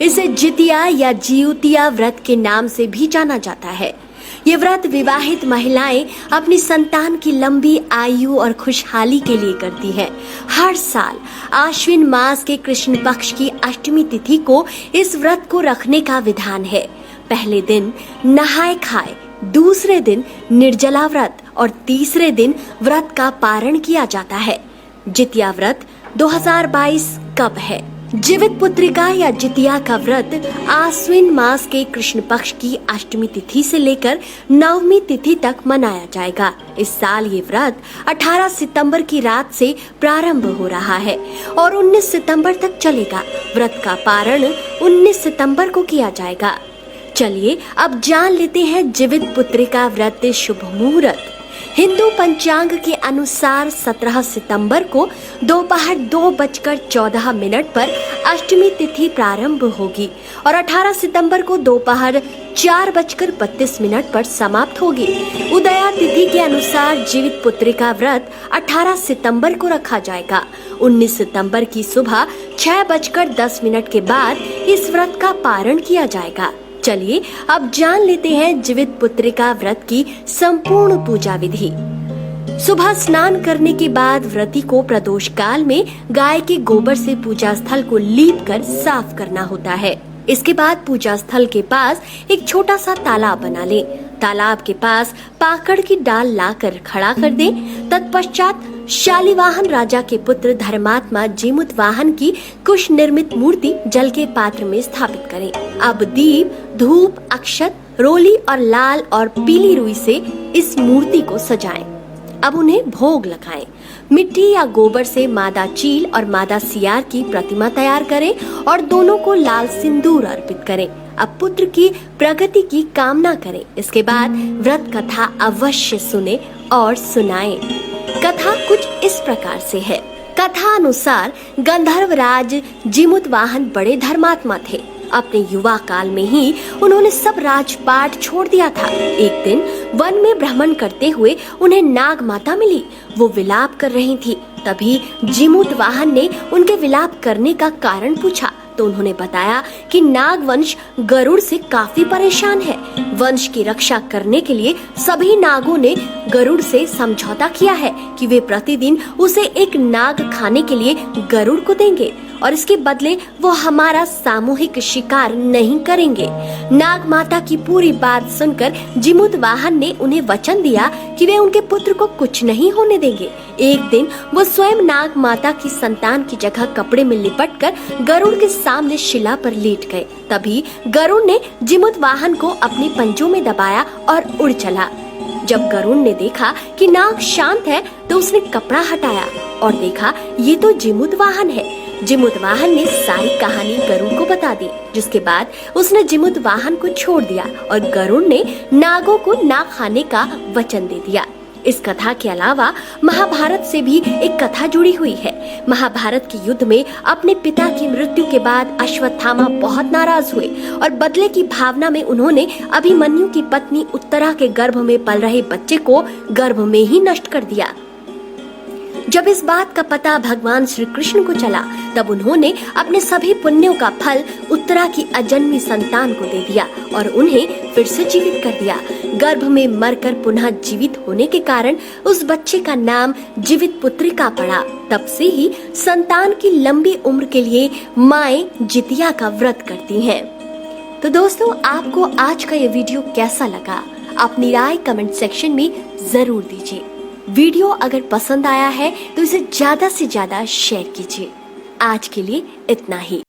इसे जितिया या जिउतिया व्रत के नाम से भी जाना जाता है। ये व्रत विवाहित महिलाएं अपनी संतान की लंबी आयु और खुशहाली के लिए करती हैं। हर साल आश्विन मास के कृष्ण पक्ष की अष्टमी तिथि को इस व्रत को रखने का विधान है। पहले दिन नहाए खाए, दूसरे दिन निर्जला व्रत और तीसरे दिन व्रत का पारण किया जाता है। जितिया व्रत 2022 कब है? जीवित पुत्रिका या जितिया का व्रत आश्विन मास के कृष्ण पक्ष की अष्टमी तिथि से लेकर नवमी तिथि तक मनाया जाएगा। इस साल ये व्रत 18 सितंबर की रात से प्रारंभ हो रहा है और 19 सितंबर तक चलेगा। व्रत का पारण 19 सितंबर को किया जाएगा। चलिए अब जान लेते हैं जीवित पुत्रिका व्रत शुभ मुहूर्त। हिंदू पंचांग के अनुसार 17 सितंबर को दोपहर 2:14 पर अष्टमी तिथि प्रारंभ होगी और 18 सितंबर को दोपहर 4:32 पर समाप्त होगी। उदया तिथि के अनुसार जीवित पुत्रिका व्रत 18 सितंबर को रखा जाएगा। 19 सितंबर की सुबह 6:10 के बाद इस व्रत का पारण किया जाएगा। चलिए अब जान लेते हैं जीवित पुत्रिका व्रत की संपूर्ण पूजा विधि। सुबह स्नान करने के बाद व्रती को प्रदोष काल में गाय के गोबर से पूजा स्थल को लीप कर साफ करना होता है। इसके बाद पूजा स्थल के पास एक छोटा सा तालाब बना ले। तालाब के पास पाकड़ की डाल लाकर खड़ा कर दे। तत्पश्चात शालिवाहन राजा के पुत्र धर्मात्मा जीमुतवाहन की कुश निर्मित मूर्ति जल के पात्र में स्थापित करें। अब दीप, धूप, अक्षत, रोली और लाल और पीली रुई से इस मूर्ति को सजाएं। अब उन्हें भोग लगाएं। मिट्टी या गोबर से मादा चील और मादा सियार की प्रतिमा तैयार करें और दोनों को लाल सिंदूर अर्पित करें। अब पुत्र की प्रगति की कामना करें। इसके बाद व्रत कथा अवश्य सुने और सुनाएं। कथा कुछ इस प्रकार से है। कथा अनुसार गंधर्वराज जीमुतवाहन बड़े धर्मात्मा थे। अपने युवा काल में ही उन्होंने सब राजपाट छोड़ दिया था। एक दिन वन में भ्रमण करते हुए उन्हें नाग माता मिली। वो विलाप कर रही थी। तभी जीमुतवाहन ने उनके विलाप करने का कारण पूछा तो उन्होंने बताया कि नाग वंश गरुड़ से काफी परेशान है। वंश की रक्षा करने के लिए सभी नागों ने गरुड़ से समझौता किया है कि वे प्रतिदिन उसे एक नाग खाने के लिए गरुड़ को देंगे और इसके बदले वो हमारा सामूहिक शिकार नहीं करेंगे। नाग माता की पूरी बात सुनकर जीमुतवाहन ने उन्हें वचन दिया कि वे उनके पुत्र को कुछ नहीं होने देंगे। एक दिन वो स्वयं नाग माता की संतान की जगह कपड़े में लिपटकर गरुड़ के सामने शिला पर लेट गए। तभी गरुड़ ने जीमुतवाहन को अपने पंजों में दबाया और उड़ चला। जब गरुड़ ने देखा कि नाग शांत है तो उसने कपड़ा हटाया और देखा ये तो जीमुतवाहन है। जीमुतवाहन ने सारी कहानी गरुड़ को बता दी, जिसके बाद उसने जीमुतवाहन को छोड़ दिया और गरुड़ ने नागों को ना खाने का वचन दे दिया। इस कथा के अलावा महाभारत से भी एक कथा जुड़ी हुई है। महाभारत के युद्ध में अपने पिता की मृत्यु के बाद अश्वत्थामा बहुत नाराज हुए और बदले की भावना में उन्होंने अभिमन्यु की पत्नी उत्तरा के गर्भ में पल रहे बच्चे को गर्भ में ही नष्ट कर दिया। जब इस बात का पता भगवान श्री कृष्ण को चला तब उन्होंने अपने सभी पुण्यों का फल उत्तरा की अजन्मी संतान को दे दिया और उन्हें फिर से जीवित कर दिया। गर्भ में मरकर पुनः जीवित होने के कारण उस बच्चे का नाम जीवित पुत्रिका पड़ा। तब से ही संतान की लंबी उम्र के लिए माएं जितिया का व्रत करती हैं। तो दोस्तों, आपको आज का ये वीडियो कैसा लगा? अपनी राय कमेंट सेक्शन में जरूर दीजिए। वीडियो अगर पसंद आया है तो इसे ज्यादा से ज्यादा शेयर कीजिए। आज के लिए इतना ही।